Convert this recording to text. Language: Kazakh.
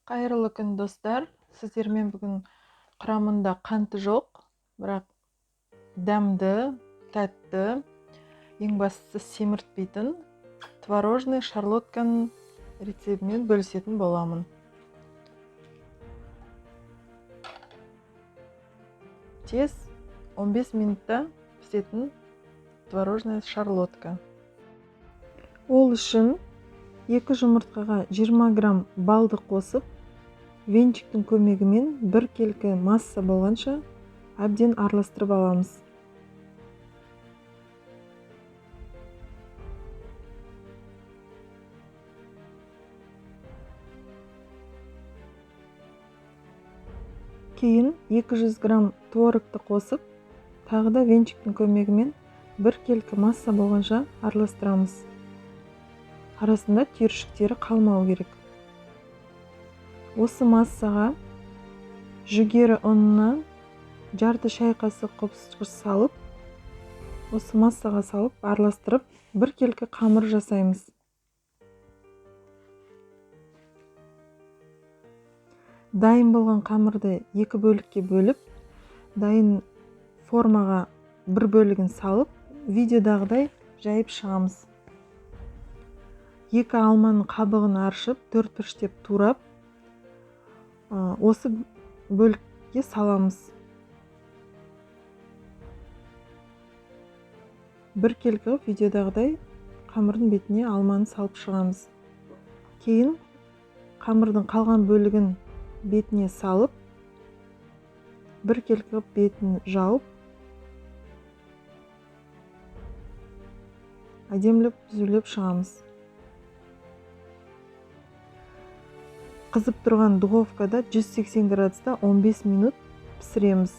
Қайырлы күн достар. Сіздермен бүгін құрамында қанты жоқ, бірақ дәмді, тәтті, ең бастысы семіртпейтін творожный шарлотканың рецептімен бөлісетін боламын. Тез 15 минутта пісетін творожная шарлотка. Ол үшін 2 жұмыртқаға 20 грамм балды қосып, венчиктің көмегімен бір келкі масса болғанша әбден араластырып аламыз. Кейін 200 грамм творогты қосып, тағы да венчиктің көмегімен бір келкі масса болғанша араластырамыз. Арасында түйіршіктері қалмау керек. Осы массаға жүгері ұнына жарты шай қасық қосқыш салып, осы массаға салып араластырып, бір келкі қамыр жасаймыз. Дайын болған қамырды 2 бөлікке бөліп, дайын формаға бір бөлігін салып, видеодағыдай жайып шығамыз. 2 алманың қабығын аршып, 4-3 турап, осы бөлікке саламыз. Бір келкі видеодағыдай қамырдың бетіне алманы салып шығамыз. Кейін қамырдың қалған бөлігін бетіне салып, бір келкі бетін жауып, әдемілеп түзулеп шығамыз. Қызып тұрған духовкада 180 градуста 15 минут пісіреміз.